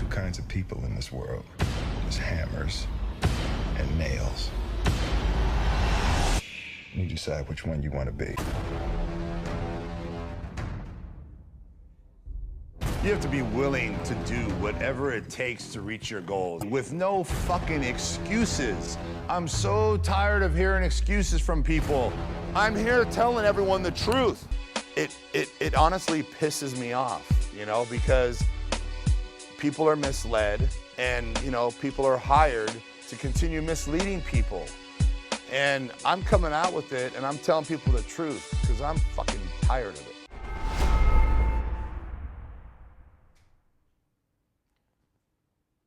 kinds of people in this world. There's hammers and nails. You decide which one you want to be. You have to be willing to do whatever it takes to reach your goals with no fucking excuses. I'm so tired of hearing excuses from people. I'm here telling everyone the truth. It honestly pisses me off, you know, because people are misled and, you know, people are hired to continue misleading people. And I'm coming out with it and I'm telling people the truth because I'm fucking tired of it.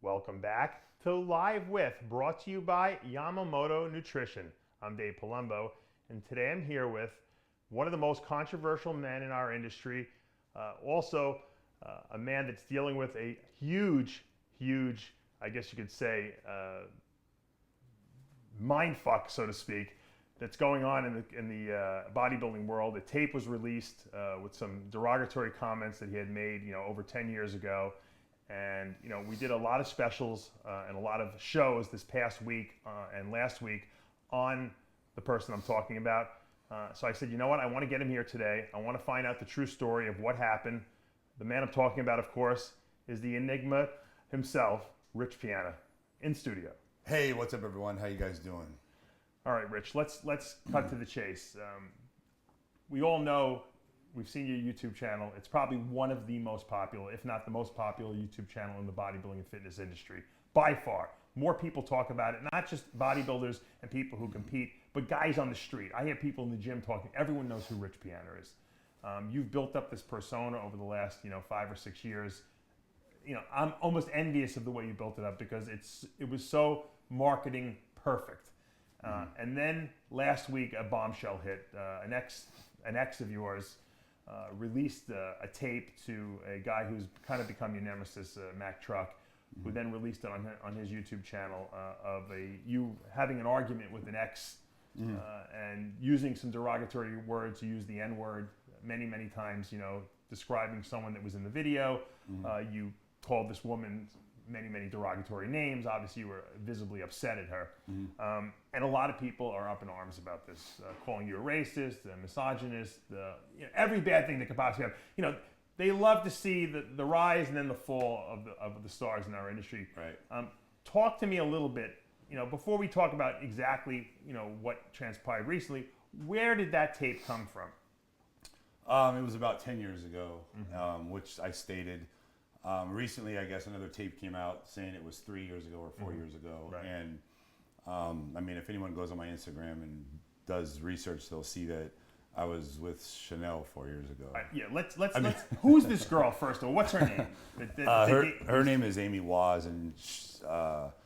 Welcome back to Live With, brought to you by Yamamoto Nutrition. I'm Dave Palumbo, and today I'm here with one of the most controversial men in our industry, also a man that's dealing with a huge, I guess you could say, mind fuck, so to speak, that's going on in the bodybuilding world. The tape was released with some derogatory comments that he had made, you know, over 10 years ago. And, you know, we did a lot of specials and a lot of shows this past week and last week on the person I'm talking about. So I said, you know what, I want to get him here today. I want to find out the true story of what happened. The man I'm talking about, of course, is the enigma himself, Rich Piana, in studio. Hey, what's up, everyone? How you guys doing? All right, Rich, let's cut to the chase. We all know, we've seen your YouTube channel. It's probably one of the most popular, if not the most popular YouTube channel in the bodybuilding and fitness industry, by far. More people talk about it, not just bodybuilders and people who compete, but guys on the street. I hear people in the gym talking. Everyone knows who Rich Piana is. You've built up this persona over the last, 5 or 6 years. You know, I'm almost envious of the way you built it up because it was so marketing perfect. And then last week, a bombshell hit. An ex of yours released a tape to a guy who's kind of become your nemesis, Mac Truck, who then released it on his YouTube channel of you having an argument with an ex and using some derogatory words. You used the N-word many times, describing someone that was in the video. You called this woman many derogatory names. Obviously, you were visibly upset at her. And a lot of people are up in arms about this, calling you a racist, a misogynist, every bad thing that could possibly happen. They love to see the rise and then the fall of the stars in our industry. Right. Talk to me a little bit, before we talk about exactly, what transpired recently, where did that tape come from? It was about 10 years ago, which I stated. Recently, I guess another tape came out saying it was 3 years ago or 4 years ago. Right. And I mean, if anyone goes on my Instagram and does research, they'll see that I was with Chanel 4 years ago. Yeah, let's who's this girl first of all? What's her name? Her name is Amy Waz, and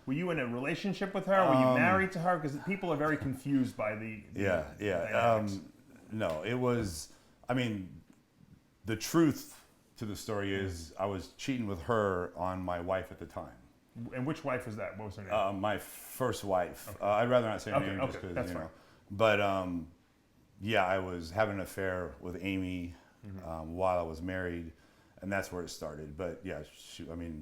were you in a relationship with her? Were you married to her? Because people are very confused by the no, it was. I mean, the truth to the story is I was cheating with her on my wife at the time. And which wife was that? What was her name? My first wife. Okay. I'd rather not say her name just Okay, because, that's fine. But yeah, I was having an affair with Amy while I was married, and that's where it started. But yeah,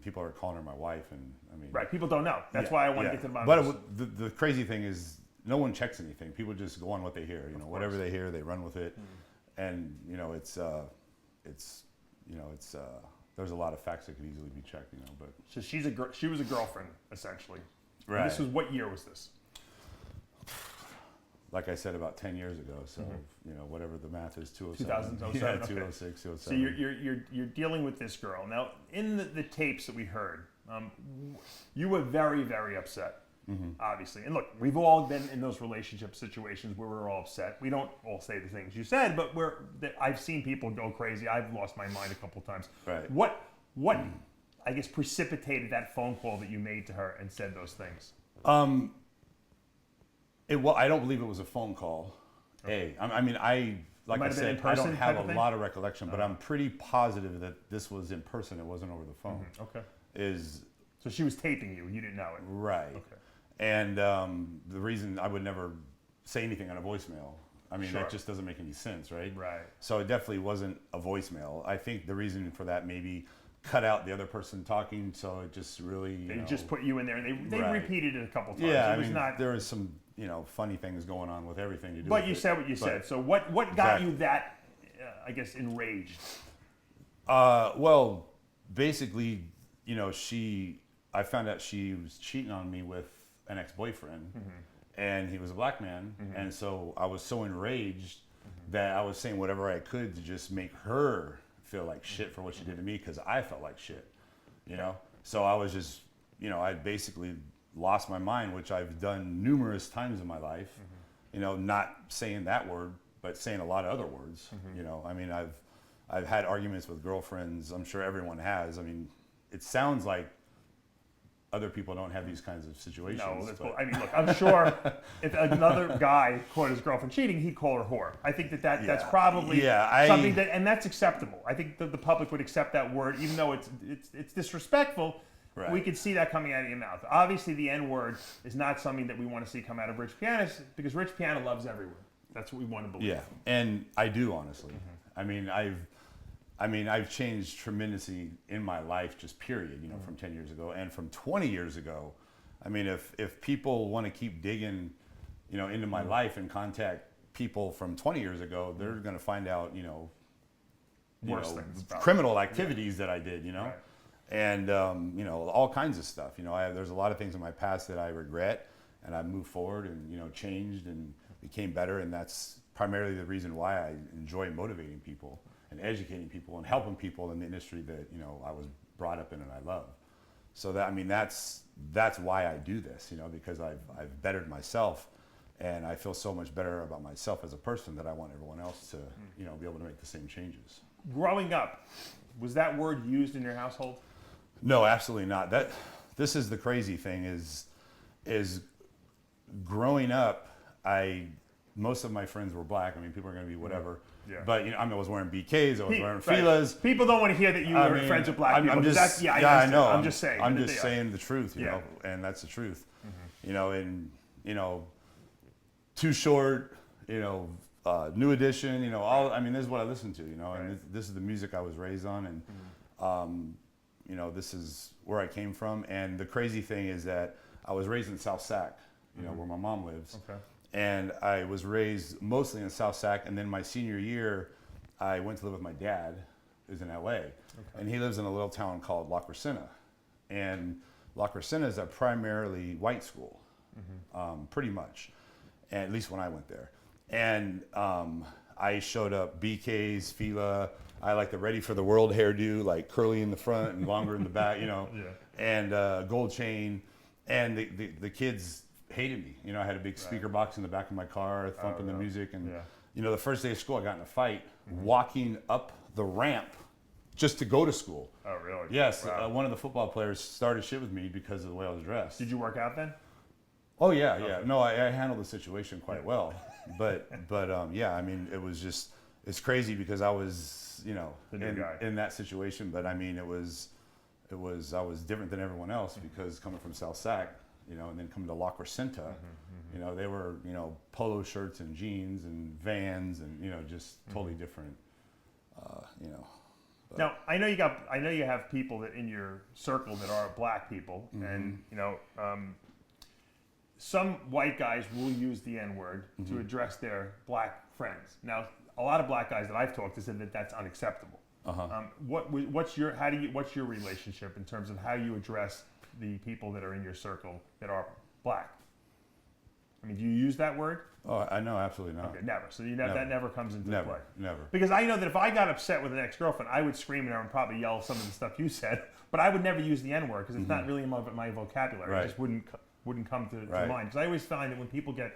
people are calling her my wife, and I mean, right? People don't know. That's why I want to get to the bottom. But the crazy thing is, no one checks anything. People just go on what they hear. Whatever they hear, they run with it, and there's a lot of facts that could easily be checked. But so she was a girlfriend essentially. Right. And this was, what year was this? Like I said, about 10 years ago. So whatever the math is, 2007. Yeah, Okay. 206, 207. So you're dealing with this girl now. In the tapes that we heard, you were very upset. Obviously, and look, we've all been in those relationship situations where we're all upset. We don't all say the things you said, but I've seen people go crazy. I've lost my mind a couple of times. Right. What I guess precipitated that phone call that you made to her and said those things? I don't believe it was a phone call. Okay. Like I said, I don't have a lot of recollection, but I'm pretty positive that this was in person. It wasn't over the phone. Okay. So she was taping you. You didn't know it. Right. Okay. And the reason I would never say anything on a voicemail, Sure. that just doesn't make any sense, right? Right. So it definitely wasn't a voicemail. I think the reason for that maybe cut out the other person talking, so it just really They just put you in there, and they Right. repeated it a couple times. yeah. It was not. There was some funny things going on with everything to do. But with you it. said what you But- said. So what got Exactly. you that? I guess enraged. Well, basically, I found out she was cheating on me with an ex-boyfriend, and he was a black man, and so I was so enraged that I was saying whatever I could to just make her feel like shit for what she did to me, because I felt like shit, So I was just, I basically lost my mind, which I've done numerous times in my life, not saying that word, but saying a lot of other words, I mean, I've had arguments with girlfriends. I'm sure everyone has. I mean, it sounds like other people don't have these kinds of situations. No, that's but- I mean, look, I'm sure if another guy caught his girlfriend cheating, he'd call her whore. I think that's Yeah. probably Yeah, something and that's acceptable. I think the public would accept that word, even though it's disrespectful. Right. We could see that coming out of your mouth. Obviously, the N word is not something that we want to see come out of Rich Piana, because Rich Piana loves everyone. That's what we want to believe. Yeah, and I do, honestly. I mean, I've changed tremendously in my life, just period, from 10 years ago. And from 20 years ago, I mean, if people want to keep digging, into my life and contact people from 20 years ago, they're going to find out, Worse things, probably. criminal activities that I did, Right. and, all kinds of stuff. There's a lot of things in my past that I regret, and I've moved forward and, changed and became better. And that's primarily the reason why I enjoy motivating people and educating people and helping people in the industry that, I was brought up in and I love. So that's why I do this, because I've bettered myself, and I feel so much better about myself as a person that I want everyone else to, be able to make the same changes. Growing up, was that word used in your household? No, absolutely not. This is the crazy thing is growing up, most of my friends were black. I mean, people are going to be whatever. Yeah. But I was wearing BKs, I was wearing Right. Filas. People don't want to hear that you were friends with black people. I'm because just, that's, I know. I'm just saying. I'm just saying the truth, Yeah. and that's the truth. And Too Short, New Edition, all. I mean, this is what I listen to, and this is the music I was raised on, and this is where I came from. And the crazy thing is that I was raised in South Sac, where my mom lives. Okay. And I was raised mostly in South Sac, and then my senior year, I went to live with my dad, who's in LA, and he lives in a little town called La Crescenta. And La Crescenta is a primarily white school, pretty much, at least when I went there. And I showed up BKs, Fila. I like the Ready for the World hairdo, like curly in the front and longer in the back, and gold chain. And the kids hated me. I had a big speaker box in the back of my car, thumping the music. And, the first day of school, I got in a fight walking up the ramp just to go to school. Oh, really? Yes. Wow. One of the football players started shit with me because of the way I was dressed. Did you work out then? Oh, yeah, yeah. No, I handled the situation quite well. But yeah, I mean, it's crazy because I was, The new guy. in that situation. But I mean, I was different than everyone else because coming from South Sac, and then coming to La Crescenta, they were, polo shirts and jeans and Vans and, just totally different, But. Now, I know you have people that in your circle that are black people, and some white guys will use the N-word to address their black friends. Now, a lot of black guys that I've talked to said that that's unacceptable. What's your relationship in terms of how you address the people that are in your circle that are black? I mean, do you use that word? Oh, I know, absolutely not. Okay, never. So Never. that never comes into play. Never. Because I know that if I got upset with an ex-girlfriend, I would scream at her and probably yell some of the stuff you said, but I would never use the N-word because it's not really in my vocabulary. Right. It just wouldn't come to Right. mind. Because I always find that when people get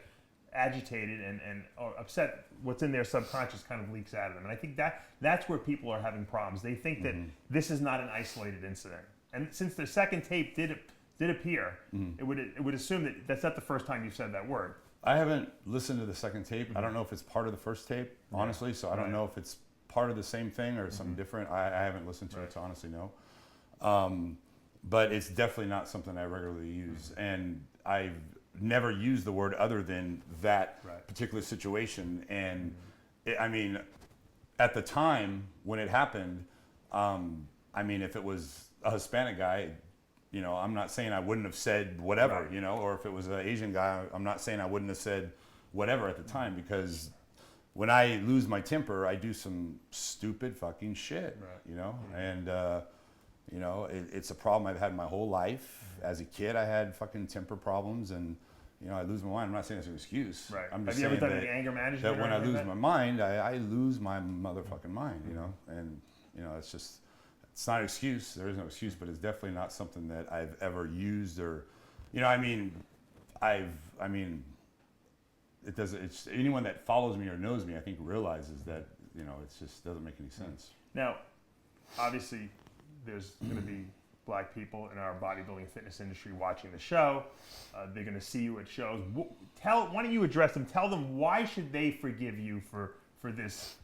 agitated and or upset, what's in their subconscious kind of leaks out of them. And I think that's where people are having problems. They think that this is not an isolated incident. And since the second tape did appear, it would assume that that's not the first time you've said that word. I haven't listened to the second tape. I don't know if it's part of the first tape, honestly. So I don't know if it's part of the same thing or something different. I haven't listened to it to honestly know. But it's definitely not something I regularly use. And I've never used the word other than that particular situation. And I mean, at the time when it happened, I mean, if it was a Hispanic guy, you know, I'm not saying I wouldn't have said whatever, Right. you know, or if it was an Asian guy, I'm not saying I wouldn't have said whatever at the time, because when I lose my temper, I do some stupid fucking shit, Right. you know, and, you know, it's a problem I've had my whole life. As a kid, I had fucking temper problems, and, you know, I lose my mind. I'm not saying it's an excuse. Right. I'm Have just you ever saying done any anger management? that or when I anything lose like my that? mind, I lose my motherfucking mind, you know, and, you know, it's just, it's not an excuse. There is no excuse, but it's definitely not something that I've ever used or, you know, I mean, it doesn't, it's anyone that follows me or knows me, I think realizes that, you know, it just doesn't make any sense. Now, obviously, there's going to be black people in our bodybuilding fitness industry watching the show. They're going to see you at shows. Why don't you address them? Tell them, why should they forgive you for this,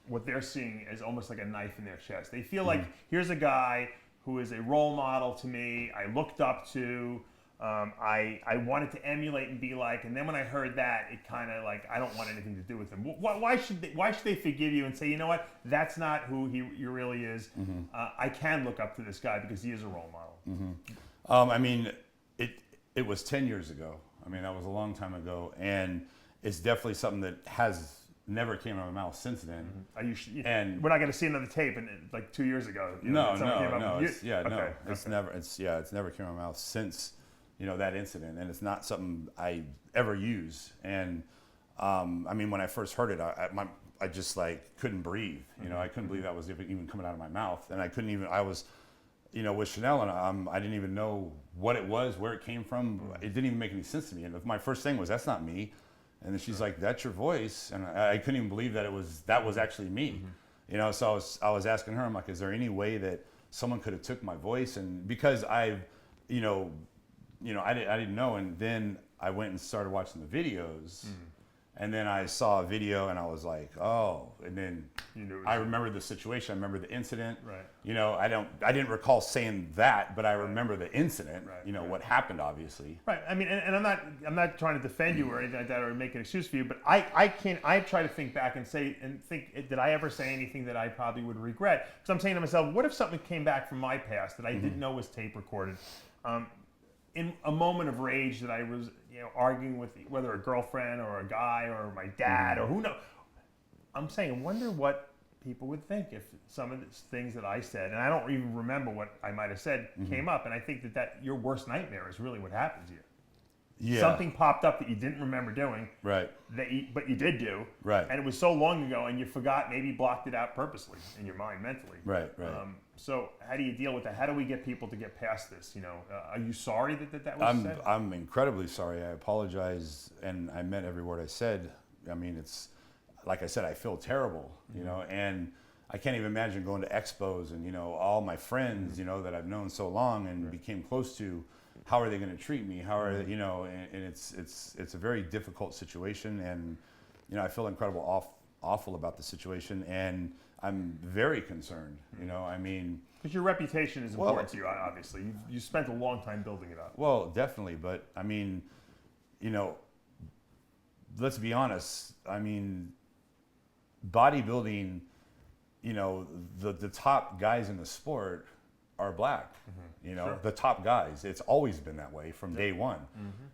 what they're seeing as almost like a knife in their chest. They feel like, here's a guy who is a role model to me, I looked up to, I wanted to emulate and be like, and then when I heard that, it kind of like, I don't want anything to do with him. Why should they forgive you and say, you know what, that's not who he really is. I can look up to this guy because he is a role model. I mean, it was 10 years ago. I mean, that was a long time ago, and it's definitely something that has never came out of my mouth since then. And we're not going to see another tape in like 2 years ago. You know, No. It's never. It's never came out of my mouth since, you know, that incident, and it's not something I ever use. And I mean, when I first heard it, I just like couldn't breathe. You know, I couldn't believe that was even coming out of my mouth, and I couldn't even. I was, you know, with Chanel, and I didn't even know what it was, where it came from. It didn't even make any sense to me. And my first thing was, that's not me. And then she's like, "That's your voice," and I couldn't even believe that that was actually me. You know, so I was asking her, I'm like, "Is there any way that someone could have took my voice?" And because I didn't know, and then I went and started watching the videos, and then I saw a video, and I was like, "Oh!" And then I remember the situation. I remember the incident. Right. You know, I didn't recall saying that, but I remember the incident. Right. You know what happened, obviously. Right. I mean, and I'm not trying to defend you or anything like that or make an excuse for you, but I try to think back and think, did I ever say anything that I probably would regret? Because I'm saying to myself, what if something came back from my past that I didn't know was tape recorded? In a moment of rage that I was, you know, arguing with whether a girlfriend or a guy or my dad or who knows. I'm saying, I wonder what people would think if some of the things that I said, and I don't even remember what I might have said, came up. And I think that your worst nightmare is really what happens here. Yeah. Something popped up that you didn't remember doing, Right. but you did do, Right. and it was so long ago, and you forgot, maybe blocked it out purposely in your mind, mentally. Right. So how do you deal with that? How do we get people to get past this? You know, are you sorry that was said? I'm incredibly sorry. I apologize, and I meant every word I said. I mean, it's like I said, I feel terrible, you know, and I can't even imagine going to expos and, you know, all my friends, you know, that I've known so long and became close to. How are they going to treat me? How are they, you know? And it's a very difficult situation, and you know, I feel awful about the situation, and I'm very concerned. You know, I mean, because your reputation is important to you, obviously. You spent a long time building it up. Well, definitely, but I mean, you know, let's be honest. I mean, bodybuilding, you know, the top guys in the sport are black. You know, the top guys. It's always been that way from day one.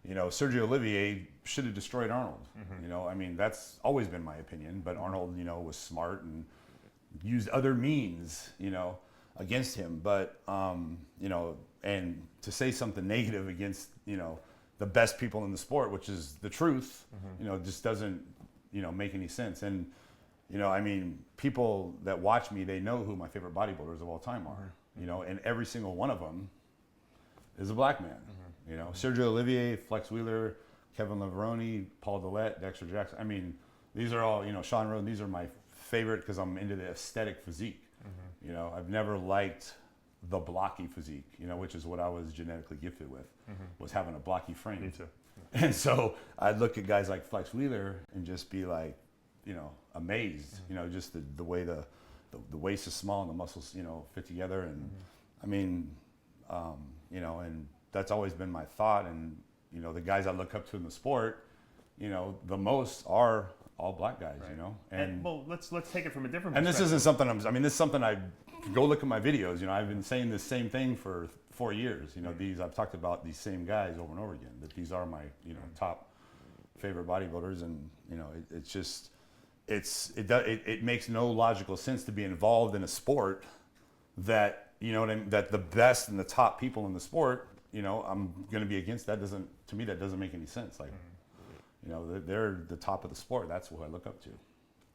You know, Sergio Olivier should have destroyed Arnold. You know, I mean, that's always been my opinion. But Arnold, you know, was smart and used other means, you know, against him. But you know, and to say something negative against, you know, the best people in the sport, which is the truth, you know, just doesn't, you know, make any sense. And you know, I mean, people that watch me, they know who my favorite bodybuilders of all time are. You know, and every single one of them is a black man. You know, Sergio Olivier, Flex Wheeler, Kevin Leveroni, Paul Dillette, Dexter Jackson. I mean, these are all, you know, Sean Roden. These are my favorite because I'm into the aesthetic physique. You know, I've never liked the blocky physique, you know, which is what I was genetically gifted with, was having a blocky frame. Me too. And so I'd look at guys like Flex Wheeler and just be like, you know, amazed, you know, just the way the waist is small and the muscles, you know, fit together. And I mean, you know, and that's always been my thought. And, you know, the guys I look up to in the sport, you know, the most are all black guys, you know. And well, let's take it from a different and perspective. this isn't something this is something I go look at my videos. You know, I've been saying the same thing for 4 years. You know, I've talked about these same guys over and over again. That these are my top favorite bodybuilders, and it makes no logical sense to be involved in a sport that that the best and the top people in the sport. I'm going to be against that. To me that doesn't make any sense. Like, they're the top of the sport. That's who I look up to.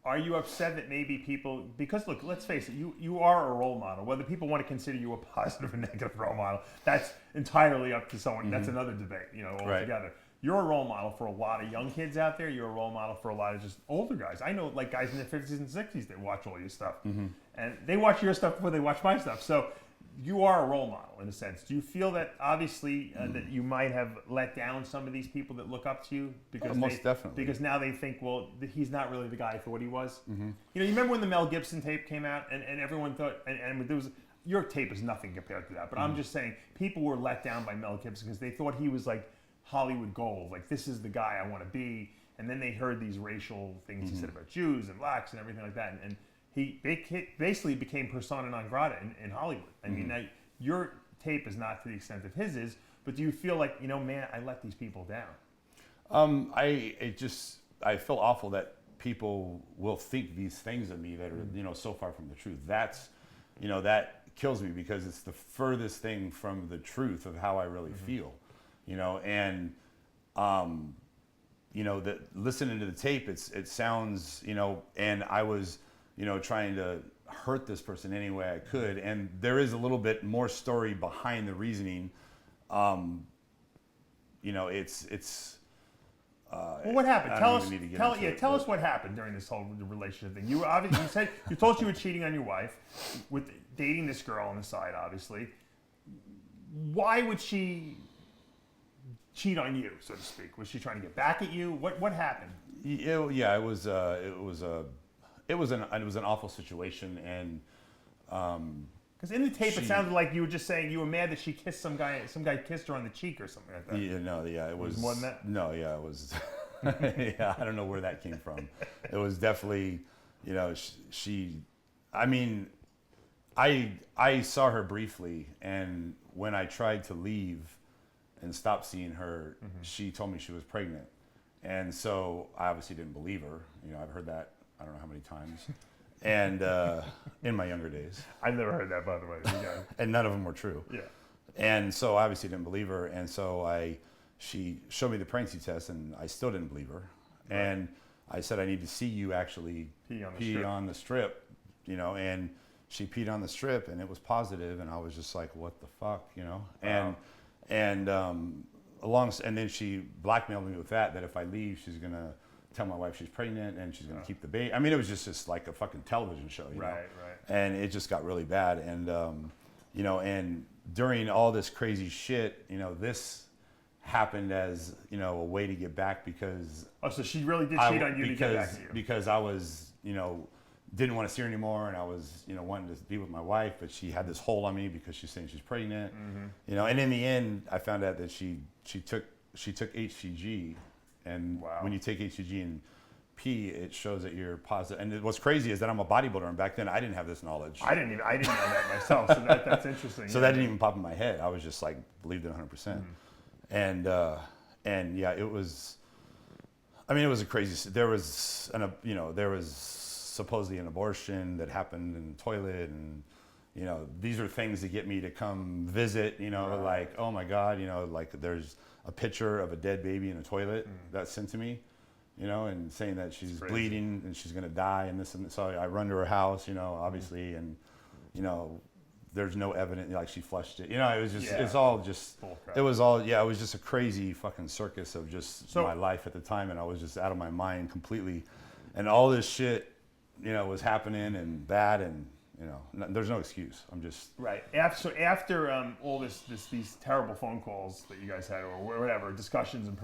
Are you upset that maybe people, because look, let's face it, you are a role model. Whether people want to consider you a positive or negative role model, that's entirely up to someone. That's another debate, altogether. Right. You're a role model for a lot of young kids out there. You're a role model for a lot of just older guys. I know like guys in their 50s and 60s that watch all your stuff. And they watch your stuff before they watch my stuff. So you are a role model in a sense. Do you feel that obviously that you might have let down some of these people that look up to you because definitely, because now they think, well, he's not really the guy I thought he was. You remember when the Mel Gibson tape came out and everyone thought and there was your tape is nothing compared to that, but I'm just saying people were let down by Mel Gibson because they thought he was like Hollywood gold, like this is the guy I want to be, and then they heard these racial things he said about Jews and blacks and everything like that, and he basically became persona non grata in Hollywood. I mean, now, your tape is not to the extent of his is, but do you feel like, man, I let these people down? I feel awful that people will think these things of me that are, so far from the truth. That's, that kills me because it's the furthest thing from the truth of how I really feel, and, that listening to the tape, it sounds, and I was, trying to hurt this person any way I could. And there is a little bit more story behind the reasoning. Well, what happened? Tell us what happened during this whole relationship thing. You obviously said you told you were cheating on your wife with dating this girl on the side. Obviously, why would she cheat on you, so to speak? Was she trying to get back at you? What happened? It was an awful situation, and because in the tape it sounded like you were just saying you were mad that she kissed some guy kissed her on the cheek or something like that. It was more than that. No, it was. I don't know where that came from. It was definitely, she. I mean, I saw her briefly, and when I tried to leave and stop seeing her, she told me she was pregnant, and so I obviously didn't believe her. I've heard that. I don't know how many times, and in my younger days. I've never heard that, by the way. And none of them were true. Yeah. And so I obviously didn't believe her, and so she showed me the pregnancy test, and I still didn't believe her. Right. And I said, I need to see you actually pee on the strip, and she peed on the strip, and it was positive, and I was just like, what the fuck, Wow. And then she blackmailed me with that if I leave, she's gonna tell my wife she's pregnant and she's going to keep the baby. I mean, it was just like a fucking television show, you know? Right. And it just got really bad. And, and during all this crazy shit, this happened as, a way to get back because... Oh, so she really did cheat on you to get back at you. Because I was, didn't want to see her anymore, and I was, wanting to be with my wife, but she had this hold on me because she's saying she's pregnant, and in the end, I found out that she took HCG. And when you take HCG and pee, it shows that you're positive. And what's crazy is that I'm a bodybuilder, and back then I didn't have this knowledge. I didn't know that myself, so that's interesting. So that didn't even pop in my head. I was just like believed it 100%. And it was. I mean, it was a crazy. There was supposedly an abortion that happened in the toilet, and these are things that get me to come visit. Like, oh my God, like there's a picture of a dead baby in a toilet that's sent to me, and saying that she's bleeding and she's gonna die and this and that. So I run to her house, obviously, and there's no evidence, like she flushed it. It was just, it's all just, it was just a crazy fucking circus of just my life at the time, and I was just out of my mind completely, and all this shit, was happening and bad, and there's no excuse. I'm just right. After all these terrible phone calls that you guys had, or whatever discussions, and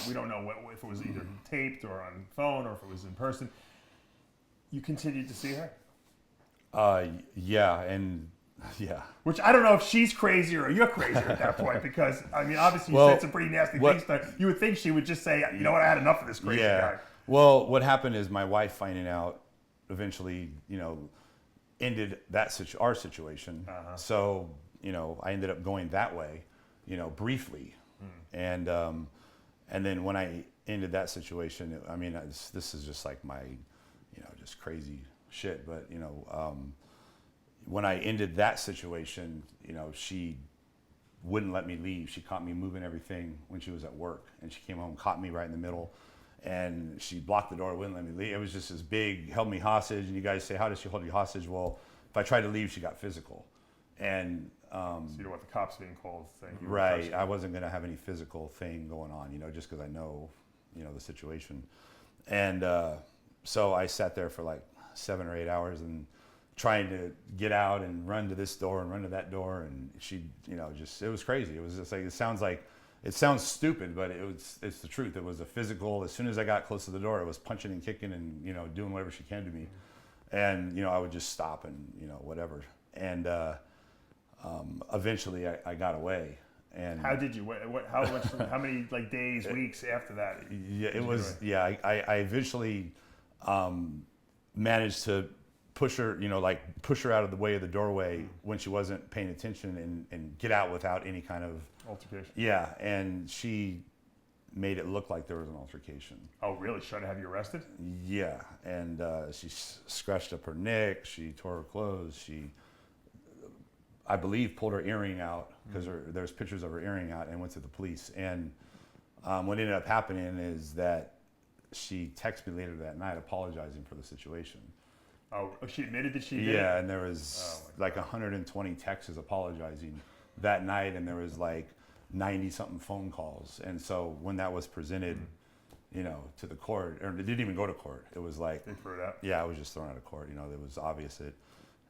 we don't know if it was either taped or on phone or if it was in person. You continued to see her. Yeah. Which I don't know if she's crazier or you're crazier at that point, because I mean, obviously you said some pretty nasty things. You would think she would just say, I had enough of this crazy guy. Well, what happened is my wife finding out eventually, ended our situation. So, you know, I ended up going that way, you know, briefly. And then when I ended that situation, I mean, this is just like my, you know, just crazy shit. But, you know, when I ended that situation, you know, she wouldn't let me leave. She caught me moving everything when she was at work, and she came home, caught me right in the middle, and she blocked the door, wouldn't let me leave. It was just this big, held me hostage. And you guys say, how does she hold you hostage? Well, if I tried to leave, she got physical. And so you don't want the cops being called saying you were right, touching I wasn't going to have any physical thing going on, you know, just because I know, you know, the situation. And so I sat there for like 7 or 8 hours and trying to get out and run to this door and run to that door, and she, you know, just, it was crazy. It was just like, it sounds stupid, but it's the truth. It was a physical. As soon as I got close to the door, it was punching and kicking and, you know, doing whatever she can to me. And, you know, I would just stop and, you know, whatever. And eventually I got away. And how did you? How many like days, weeks after that? Yeah, it was. Yeah, I eventually managed to push her, you know, like push her out of the way of the doorway when she wasn't paying attention, and get out without any kind of altercation. Yeah, and she made it look like there was an altercation. Oh, really? She tried to have you arrested? Yeah, and she scratched up her neck. She tore her clothes. She, I believe, pulled her earring out because there's pictures of her earring out, and went to the police. And what ended up happening is that she texted me later that night apologizing for the situation. Oh, she admitted that she did? Yeah, and there was like 120 texts apologizing that night, and there was like 90-something phone calls. And so when that was presented, you know, to the court, or it didn't even go to court. It was like, they threw it out? Yeah, it was just thrown out of court. You know, it was obvious that,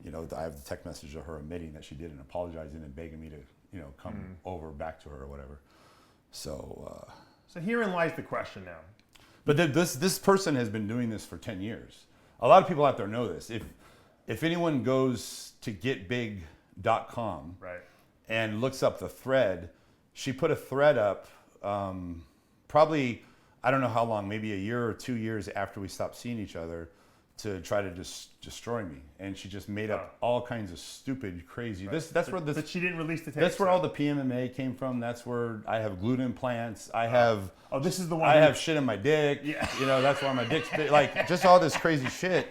you know, I have the text message of her admitting that she did and apologizing and begging me to, you know, come over back to her or whatever. So herein lies the question now. But this person has been doing this for 10 years. A lot of people out there know this. If anyone goes to getbig.com right, and looks up the thread, she put a thread up probably, I don't know how long, maybe a year or 2 years after we stopped seeing each other, to try to destroy me. And she just made up all kinds of stupid, crazy. Right. But she didn't release the tape. That's where all the PMMA came from. That's where I have glute implants. I have. Oh, this is the one. I have shit in my dick. Yeah. You know, that's why my dick's big. Like, just all this crazy shit.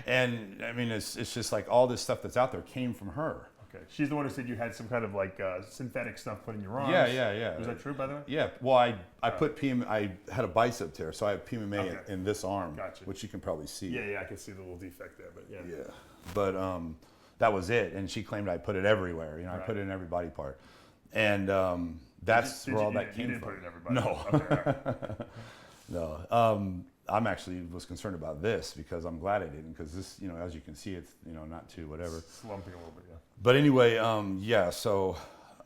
And I mean, it's just like all this stuff that's out there came from her. Okay. She's the one who said you had some kind of like synthetic stuff put in your arms. Yeah. Was that true, by the way? Yeah. Well, I put I had a bicep tear, so I have PMMA in this arm, gotcha, which you can probably see. Yeah, I can see the little defect there, but yeah. Yeah. But that was it, and she claimed I put it everywhere. You know, right. I put it in every body part, and that's where all that came from. You didn't put it in every body No. part. Okay, No. I'm actually was concerned about this because I'm glad I didn't, because this, you know, as you can see, it's, you know, not too whatever. Slumping a little bit, yeah. But anyway, yeah. So.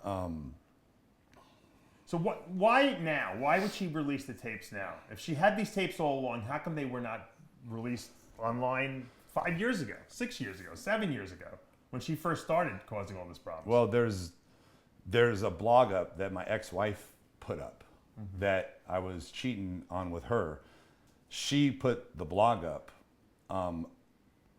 So why now? Why would she release the tapes now? If she had these tapes all along, how come they were not released online 5 years ago, 6 years ago, 7 years ago, when she first started causing all this problem? Well, there's a blog up that my ex-wife put up that I was cheating on with her. She put the blog up.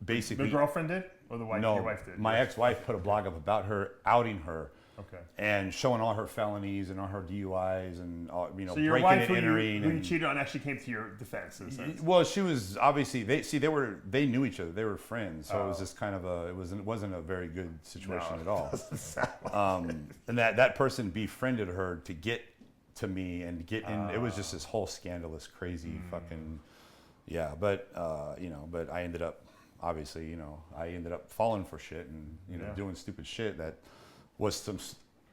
Basically, the girlfriend did, or the wife? No, your wife did. my ex-wife put a blog up about her, outing her. Okay. And showing all her felonies and all her DUIs and all, you know, so your breaking wife, and entering. Who you cheated on, actually came to your defense. In a sense. Well, she was obviously they knew each other. They were friends, so it was just kind of it wasn't a very good situation at all. And that person befriended her to get to me and get in. It was just this whole scandalous, crazy fucking But you know, but I ended up obviously, you know, I ended up falling for shit and, you know, doing stupid shit that was some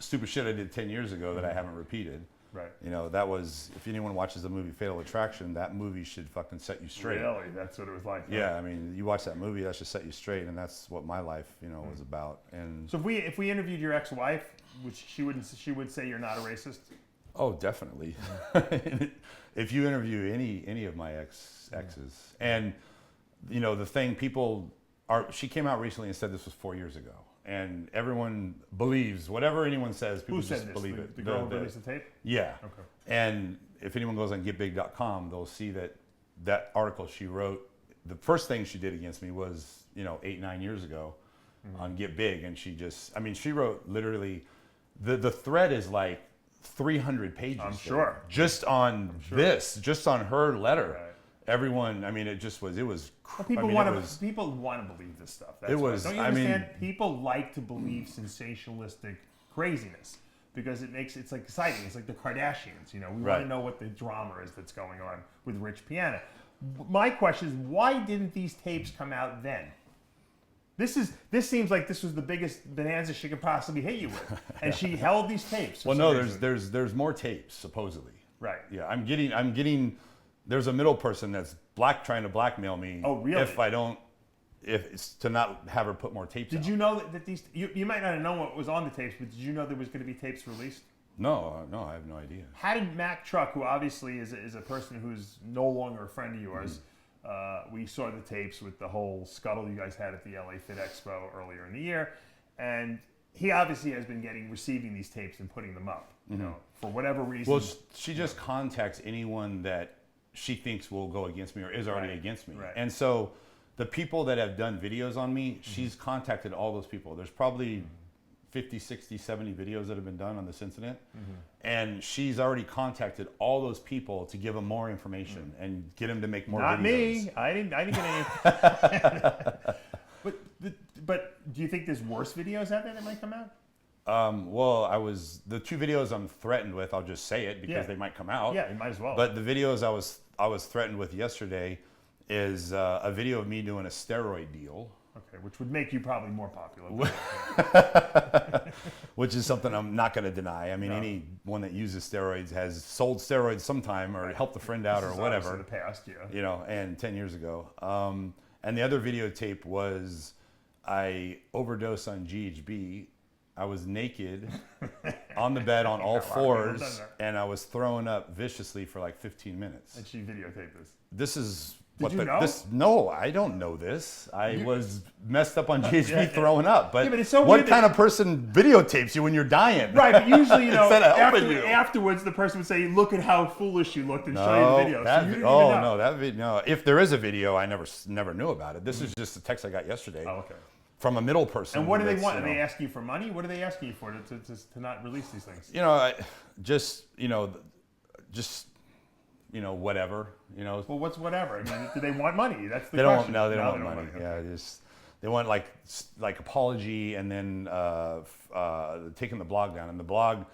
stupid shit I did 10 years ago that I haven't repeated. Right. You know, that was, if anyone watches the movie Fatal Attraction, that movie should fucking set you straight. Really? That's what it was like? Yeah, I mean, you watch that movie, that should set you straight, and that's what my life, you know, was about. And so if we interviewed your ex-wife, which she would say you're not a racist? Oh, definitely. If you interview any of my exes, and you know, the thing she came out recently and said this was 4 years ago. And everyone believes whatever anyone says. People just believe it. The girl who released the tape? Yeah. Okay. And if anyone goes on getbig.com, they'll see that article she wrote. The first thing she did against me was, you know, 8-9 years ago. on Get Big, and she just, I mean, she wrote literally, the thread is like 300 pages. I'm sure. Just on this, just on her letter. Right. Everyone, I mean, it was. Well, people want to believe this stuff. That's It was, Don't you I mean- understand? People like to believe sensationalistic craziness because it's like exciting. It's like the Kardashians. You know, we want Right. to know what the drama is that's going on with Rich Piana. My question is, why didn't these tapes come out then? This seems like this was the biggest bonanza she could possibly hit you with, and she held these tapes. Well, no, there's more tapes supposedly. Right. Yeah, I'm getting. There's a middle person that's trying to blackmail me. Oh, really? If it's to not have her put more tapes. Did you know that these? You might not have known what was on the tapes, but did you know there was going to be tapes released? No, I have no idea. How did Mac Truck, who obviously is a person who's no longer a friend of yours, we saw the tapes with the whole scuttle you guys had at the LA Fit Expo earlier in the year, and he obviously has been receiving these tapes and putting them up, you know, for whatever reason. Well, she just contacts anyone that she thinks will go against me or is already against me. Right. And so the people that have done videos on me, she's contacted all those people. There's probably 50, 60, 70 videos that have been done on this incident. And she's already contacted all those people to give them more information and get them to make more Not videos. me. I didn't get any. But do you think there's worse videos out there that might come out? Well, the two videos I'm threatened with, I'll just say it because they might come out. Yeah, you might as well. But the videos I was threatened with yesterday is a video of me doing a steroid deal. Okay, which would make you probably more popular. Which is something I'm not going to deny. I mean, anyone that uses steroids has sold steroids sometime or helped a friend out or whatever. In the past, yeah. You know, and 10 years ago. And the other videotape was I overdosed on GHB. I was naked on the bed on all fours, and I was throwing up viciously for like 15 minutes. And she videotaped this. This is Did you know? No, I don't know this. I was messed up on GHB throwing up. But, Yeah, but it's so what weird kind of person videotapes you when you're dying? Right, but usually, you know, Instead of helping you. afterwards, the person would say, "Look at how foolish you looked," and show you the video. That, So you didn't even know. no. If there is a video, I never knew about it. This is just a text I got yesterday. Oh, okay. From a middle person. And what do they want? You Are know, they asking you for money? What are they asking you for to not release these things? you know, whatever. You know, Well, what's whatever? I mean, do they want money? That's the they don't. question. No, they don't want money. Yeah, they want like apology and then taking the blog down. And the blog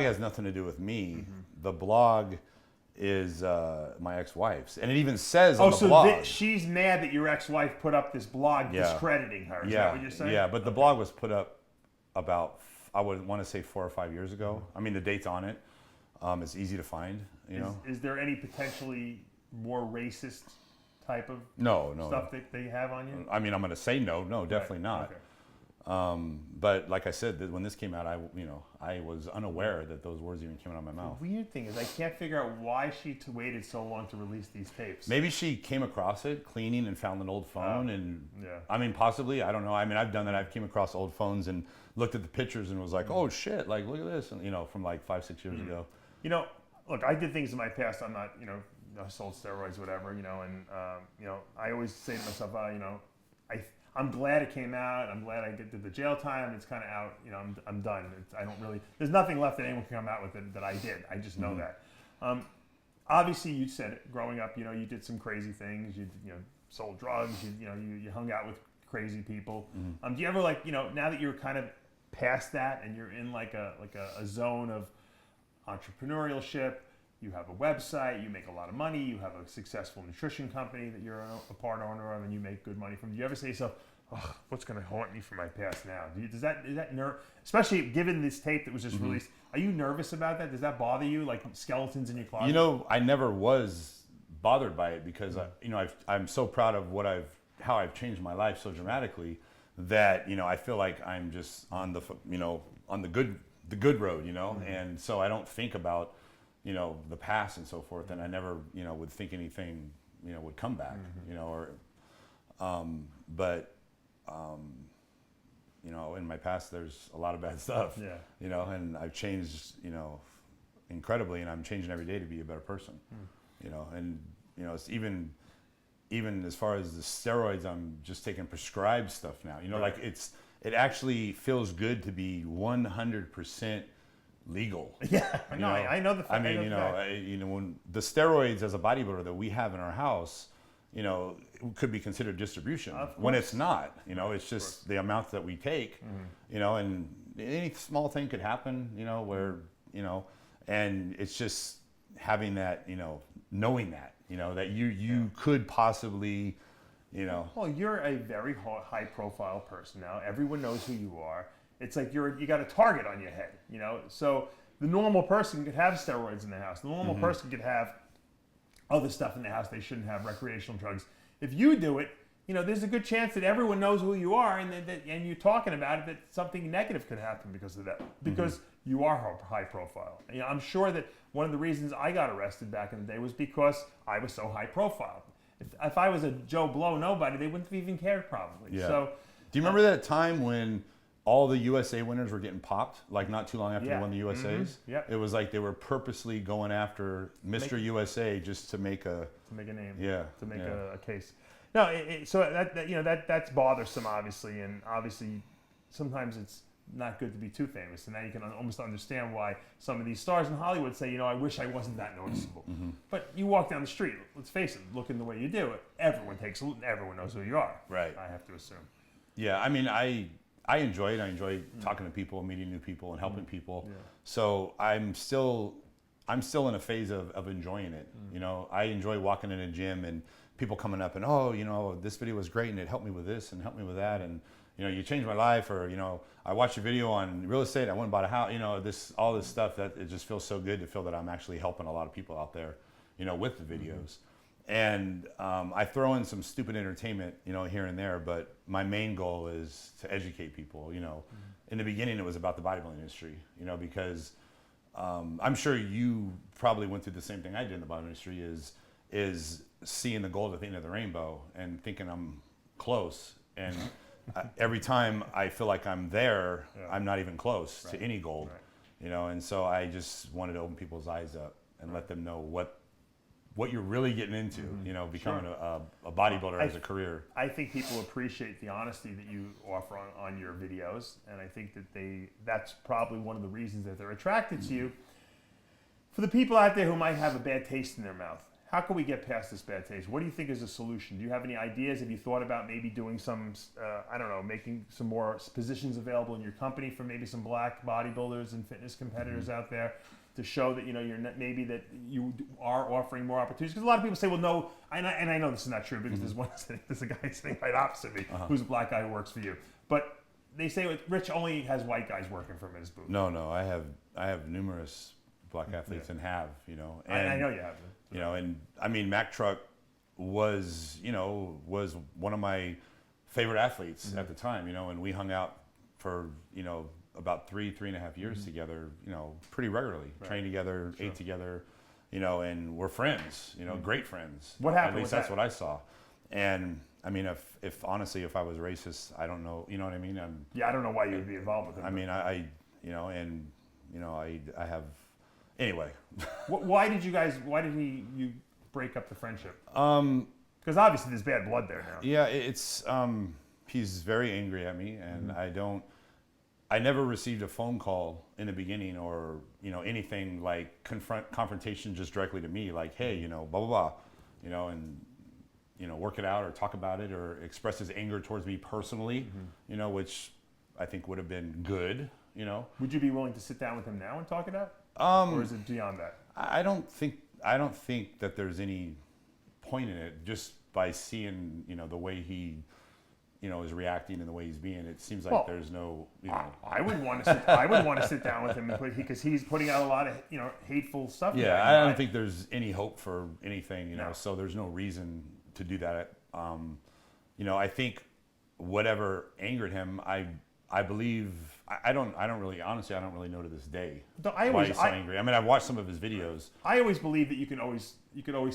has nothing to do with me. The blog is my ex-wife's, and it even says on the blog. She's mad that your ex-wife put up this blog discrediting her. Is that what you're saying? Yeah, but the blog was put up about, I would want to say 4 or 5 years ago. I mean, the date's on it. It's easy to find, you know. Is there any potentially more racist type of No. stuff that they have on you? I mean, I'm going to say no, definitely not. Okay. But like I said, when this came out, I was unaware that those words even came out of my mouth. The weird thing is I can't figure out why she waited so long to release these tapes. Maybe she came across it cleaning and found an old phone, and yeah. I mean, possibly, I don't know. I mean, I've done that. I've came across old phones and looked at the pictures and was like, oh shit, like look at this, and from like 5-6 years ago. You know, look, I did things in my past. I'm not, I sold steroids, whatever, and I always say to myself, I'm glad it came out. I'm glad I did the jail time. It's kind of out. I'm done. There's nothing left that anyone can come out with it that I did. I just know that. Obviously, you said it, growing up, you did some crazy things. You sold drugs. You hung out with crazy people. Do you ever now that you're kind of past that and you're in like a zone of entrepreneurship, you have a website, you make a lot of money, you have a successful nutrition company that you're a part owner of and you make good money from. Do you ever say to yourself, oh, what's going to haunt me from my past now? Is that especially given this tape that was just released, are you nervous about that? Does that bother you, like skeletons in your closet? I never was bothered by it because I'm so proud of how I've changed my life so dramatically that I feel like I'm just on the good road, and so I don't think about the past and so forth, and I never would think anything would come back, in my past there's a lot of bad stuff, and I've changed incredibly, and I'm changing every day to be a better person, and it's even even as far as the steroids, I'm just taking prescribed stuff now. You know, like it actually feels good to be 100% legal. Yeah, no, I know the fact. I mean, you know, when the steroids as a bodybuilder that we have in our house, you know, could be considered distribution when it's not. You know, it's just the amount that we take. You know, and any small thing could happen. You know, where and it's just having that. You know, knowing that. You know, that you could possibly. You know. Well, you're a very high-profile person now. Everyone knows who you are. It's like you got a target on your head, you know. So the normal person could have steroids in the house. The normal person could have other stuff in the house they shouldn't have, recreational drugs. If you do it, you know, there's a good chance that everyone knows who you are, and you're talking about it, that something negative could happen because of that, because you are high profile. You know, I'm sure that one of the reasons I got arrested back in the day was because I was so high profile. If I was a Joe Blow nobody, they wouldn't have even cared probably. Yeah. So, do you remember that time when all the USA winners were getting popped, like not too long after they won the USAs? Yep. It was like they were purposely going after Mr. USA just to make a name. Yeah. To make a case. No, so that you know that's bothersome, obviously, and obviously sometimes it's not good to be too famous, and now you can almost understand why some of these stars in Hollywood say, you know, I wish I wasn't that noticeable. But you walk down the street, let's face it, looking the way you do, everyone knows who you are. Right. I have to assume. Yeah, I mean, I enjoy it. I enjoy talking to people, meeting new people, and helping people. Yeah. So I'm still in a phase of enjoying it. You know, I enjoy walking in a gym and people coming up and, oh, you know, this video was great and it helped me with this and helped me with that, and you know, you changed my life, or you know, I watched a video on real estate, I went and bought a house. You know, all this stuff, that it just feels so good to feel that I'm actually helping a lot of people out there, you know, with the videos. And I throw in some stupid entertainment, you know, here and there, but my main goal is to educate people. You know, in the beginning it was about the bodybuilding industry, you know, because I'm sure you probably went through the same thing I did in the bodybuilding industry, is seeing the gold at the end of the rainbow and thinking I'm close, and every time I feel like I'm there, I'm not even close to any gold, you know. And so I just wanted to open people's eyes up and let them know what you're really getting into, you know, becoming a bodybuilder as a career. I think people appreciate the honesty that you offer on your videos, and I think that that's probably one of the reasons that they're attracted to you. For the people out there who might have a bad taste in their mouth, how can we get past this bad taste? What do you think is a solution? Do you have any ideas? Have you thought about maybe doing some, I don't know, making some more positions available in your company for maybe some black bodybuilders and fitness competitors out there, to show that, you know, maybe that you are offering more opportunities? Because a lot of people say, well, no, and I know this is not true, because there's a guy sitting right opposite me who's a black guy who works for you. But they say Rich only has white guys working for him in his booth. No, I have numerous black athletes and have, you know. And, I know you have them. You know, and I mean, Mac Truck was one of my favorite athletes at the time, you know, and we hung out for, you know, about 3.5 years together, you know, pretty regularly, trained together, ate together, you know, and we're friends, you know, great friends. What happened? At least that's what I saw. And I mean, if honestly, if I was racist, I don't know, you know what I mean? I don't know why you would be involved with him. I mean, I you know, and you know, I have. Anyway, why did you break up the friendship? Because obviously there's bad blood there now. Yeah, it's he's very angry at me, and I never received a phone call in the beginning, or you know, anything like confrontation just directly to me, like, hey, you know, blah blah blah, you know, and you know, work it out or talk about it or express his anger towards me personally, you know, which I think would have been good, you know. Would you be willing to sit down with him now and talk it out? Or is it beyond that? I don't think that there's any point in it, just by seeing, you know, the way he, you know, is reacting and the way he's being. It seems like there's no, you know. I would want to sit down with him because he's putting out a lot of, you know, hateful stuff. Yeah, I don't think there's any hope for anything, you know. No. So there's no reason to do that. You know, I think whatever angered him, I believe I don't really know to this day why he's so angry. I mean, I've watched some of his videos. I always believe that you could always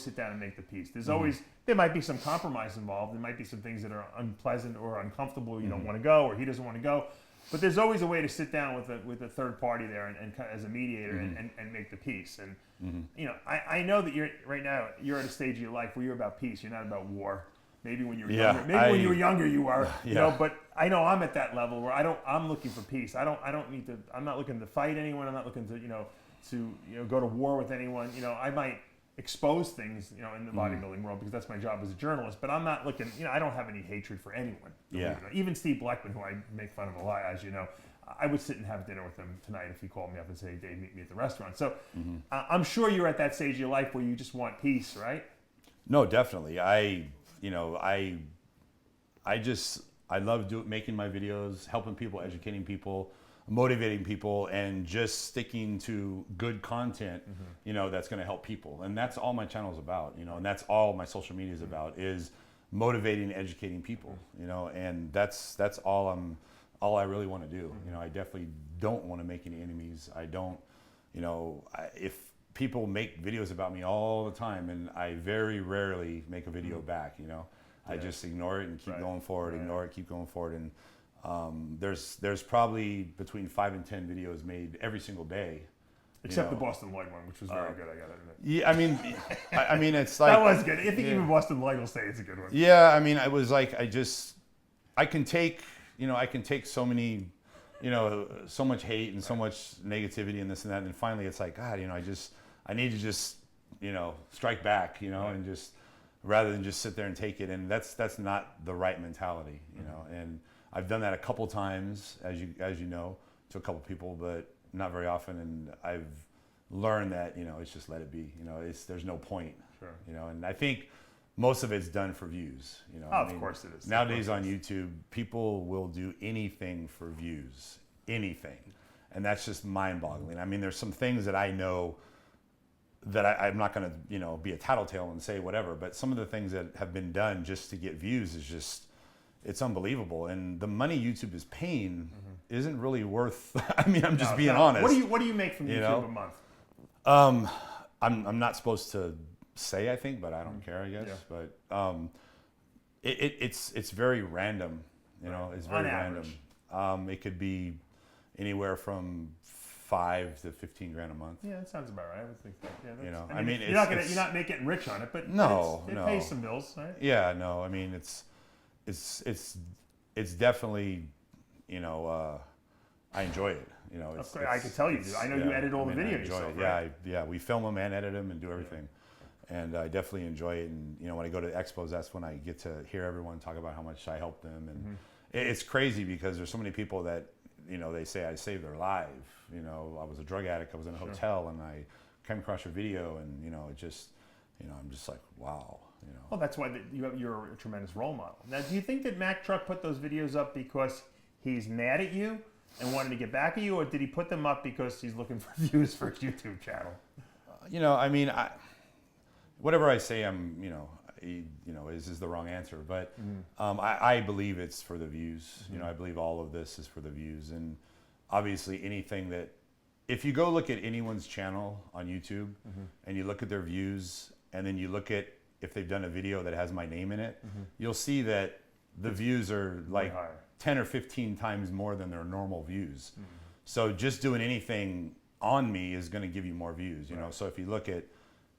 sit down and make the peace. There's always, there might be some compromise involved. There might be some things that are unpleasant or uncomfortable. You don't want to go, or he doesn't want to go. But there's always a way to sit down with a third party there and kind of, as a mediator and make the peace. And you know, I know that right now you're at a stage of your life where you're about peace. You're not about war. Maybe when you were younger. Maybe when you were younger you were. You know, but I know I'm at that level where I'm looking for peace. I don't need to. I'm not looking to fight anyone. I'm not looking to go to war with anyone. You know, I might expose things, you know, in the bodybuilding world because that's my job as a journalist. But I'm not looking. You know, I don't have any hatred for anyone. Yeah. Even Steve Blackman, who I make fun of a lot, as you know, I would sit and have dinner with him tonight if he called me up and say, "Dave, meet me at the restaurant." So I'm sure you're at that stage of your life where you just want peace, right? No, definitely. I love making my videos, helping people, educating people, motivating people, and just sticking to good content, you know, that's going to help people. And that's all my channel is about, you know, and that's all my social media is about, is motivating, educating people, you know, and that's all I really want to do. You know, I definitely don't want to make any enemies. I don't, you know, if people make videos about me all the time and I very rarely make a video back, you know. I just ignore it and keep going forward, ignore it, keep going forward. And there's probably between 5 and 10 videos made every single day. Except the Boston Light one, which was very good, I gotta admit. Yeah, I mean, it's like... That was good. I think even Boston Light will say it's a good one. Yeah, I mean, I was like, I can take so many, you know, so much hate and so much negativity and this and that. And finally it's like, God, you know, I need to just, you know, strike back, you know, and just... rather than just sit there and take it. And that's not the right mentality, you know. And I've done that a couple times, as you know, to a couple people, but not very often. And I've learned that, you know, it's just let it be, you know, there's no point, you know. And I think most of it's done for views, you know. Of course it is. Nowadays on YouTube, people will do anything for views, anything. And that's just mind-boggling. I mean, there's some things that I know that I'm not going to, you know, be a tattletale and say whatever, but some of the things that have been done just to get views is just, it's unbelievable. And the money YouTube is paying isn't really worth, I mean, I'm just being honest. What do you make from YouTube a month? I'm not supposed to say, I think, but I don't care, I guess. Yeah. But it's very random, you know, it's very random. It could be anywhere from 5 to 15 grand a month. Yeah, that sounds about right. I would think that. Yeah, you know, I mean, you're not making rich on it, but it pays some bills, right? Yeah, no, I mean, it's definitely, you know, I enjoy it. You know, I can tell you do. I know you edit all the videos. I enjoy it. Right? Yeah, we film them and edit them and do everything, and I definitely enjoy it. And you know, when I go to expos, that's when I get to hear everyone talk about how much I help them, and it's crazy because there's so many people that, you know, they say I saved their life. You know, I was a drug addict. I was in a hotel, and I came across your video, and you know, it just, you know, I'm just like, wow. You know. Well, that's why you're a tremendous role model. Now, do you think that Mack Truck put those videos up because he's mad at you and wanted to get back at you, or did he put them up because he's looking for views for his YouTube channel? You know, I mean, whatever I say, is the wrong answer. But I believe it's for the views. You know, I believe all of this is for the views. And obviously anything that, if you go look at anyone's channel on YouTube and you look at their views, and then you look at if they've done a video that has my name in it, you'll see that the views are like 10 or 15 times more than their normal views. So just doing anything on me is going to give you more views, you know. So if you look at,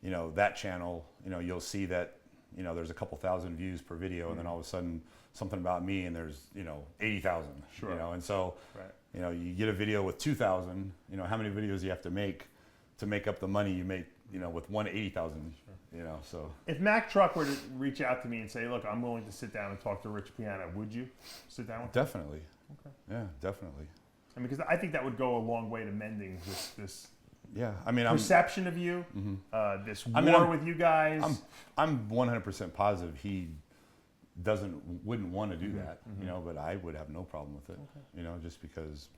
you know, that channel, you know, you'll see that, you know, there's a couple thousand views per video, and then all of a sudden something about me and there's, you know, 80,000, you know. And so, you know, you get a video with 2,000, you know, how many videos you have to make up the money you make, you know, with 180,000, you know. So if Mack Truck were to reach out to me and say, look, I'm willing to sit down and talk to Rich Piana, would you sit down with him? Definitely. Okay. Yeah, definitely. I mean, because I think that would go a long way to mending this yeah, I mean, perception of you, this war with you guys. I'm 100% positive he wouldn't want to do that, you know, but I would have no problem with it, you know, just because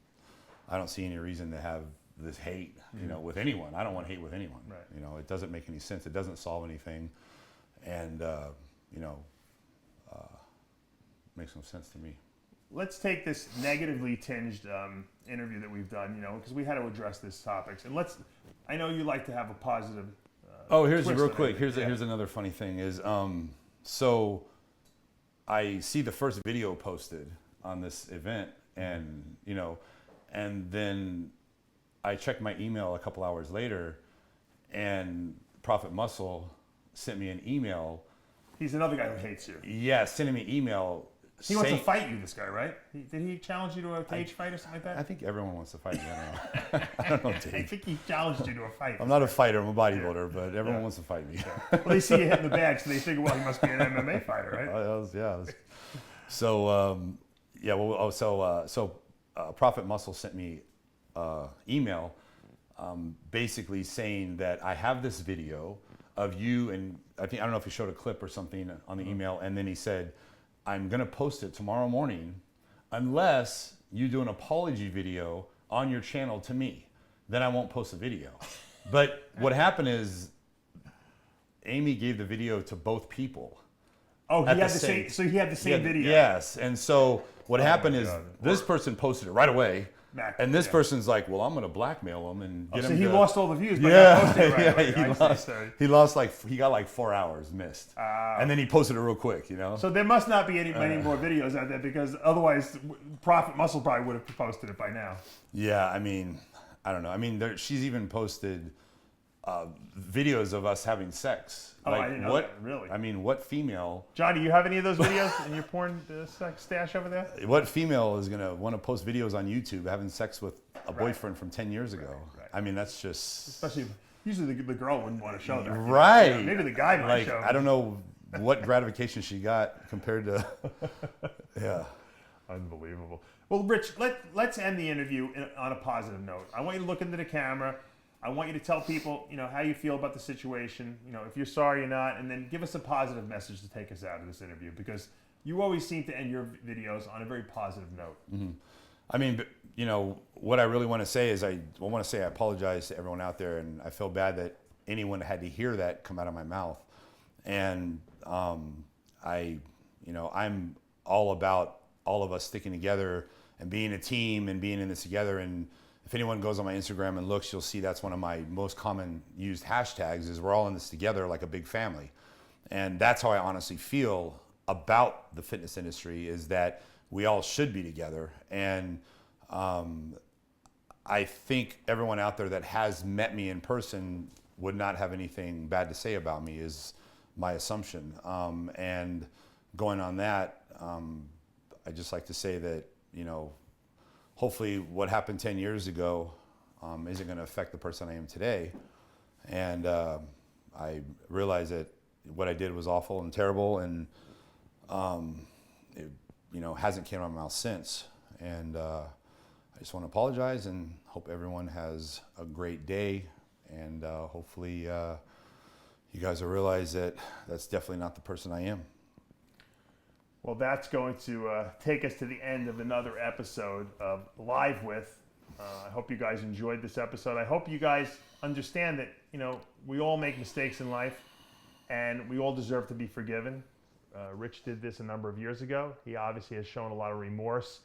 I don't see any reason to have this hate, you know, with anyone. I don't want hate with anyone, you know. It doesn't make any sense. It doesn't solve anything, and you know, makes no sense to me. Let's take this negatively tinged interview that we've done, you know, because we had to address this topics, and I know you like to have a positive. Here's real quick. Here's another funny thing is, so I see the first video posted on this event, And, you know, and then I checked my email a couple hours later, and Prophet Muscle sent me an email. He's another guy who hates you. Yeah, sending me email. He wants to fight you, this guy, right? Did he challenge you to a cage fight or something like that? I think everyone wants to fight me. I don't know, Dave. I think he challenged you to a fight. I'm not a fighter, I'm a bodybuilder, but everyone wants to fight me. Well, they see you hitting the bag, so they figure, well, he must be an MMA fighter, right? So, Prophet Muscle sent me email basically saying that I have this video of you, and I don't know if he showed a clip or something on the email, and then he said, I'm gonna post it tomorrow morning unless you do an apology video on your channel to me. Then I won't post a video. But what happened is Amy gave the video to both people. Oh, he had the same. So he had the same video. Yes, and so what happened is this person posted it right away, and this person's like, "Well, I'm going to blackmail him and get him." So he lost all the views. By he lost he got like 4 hours missed, and then he posted it real quick, you know. So there must not be many more videos out there, because otherwise, Prophet Muscle probably would have posted it by now. Yeah, I mean, I don't know. I mean, she's even posted videos of us having sex. Oh, I didn't know that, really? I mean, what female? John, do you have any of those videos in your porn sex stash over there? What female is gonna want to post videos on YouTube having sex with a boyfriend from 10 years ago? Right. I mean, that's just... Especially, usually the girl wouldn't want to show that. Right. You know, maybe the guy might show. I don't know what gratification she got compared to... Yeah. Unbelievable. Well, Rich, let's end the interview on a positive note. I want you to look into the camera. I want you to tell people, you know, how you feel about the situation, you know, if you're sorry or not, and then give us a positive message to take us out of this interview, because you always seem to end your videos on a very positive note. Mm-hmm. I mean, you know, what I really want to say is I apologize to everyone out there, and I feel bad that anyone had to hear that come out of my mouth. And I'm all about all of us sticking together and being a team and being in this together. And if anyone goes on my Instagram and looks, you'll see that's one of my most common used hashtags is we're all in this together like a big family. And that's how I honestly feel about the fitness industry, is that we all should be together. And I think everyone out there that has met me in person would not have anything bad to say about me, is my assumption. And going on that, I'd just like to say that, you know, hopefully what happened 10 years ago isn't going to affect the person I am today. And I realize that what I did was awful and terrible, and it, you know, hasn't came out of my mouth since. And I just want to apologize and hope everyone has a great day. And hopefully you guys will realize that that's definitely not the person I am. Well, that's going to take us to the end of another episode of Live With. I hope you guys enjoyed this episode. I hope you guys understand that, you know, we all make mistakes in life, and we all deserve to be forgiven. Rich did this a number of years ago. He obviously has shown a lot of remorse.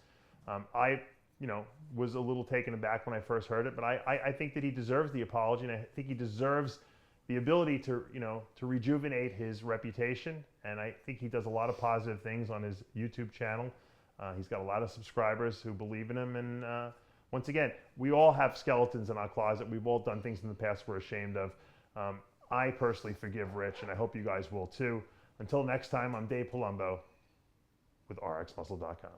I, you know, was a little taken aback when I first heard it, but I think that he deserves the apology, and I think he deserves the ability to, you know, to rejuvenate his reputation. And I think he does a lot of positive things on his YouTube channel. He's got a lot of subscribers who believe in him. And once again, we all have skeletons in our closet. We've all done things in the past we're ashamed of. I personally forgive Rich, and I hope you guys will too. Until next time, I'm Dave Palumbo with RXMuscle.com.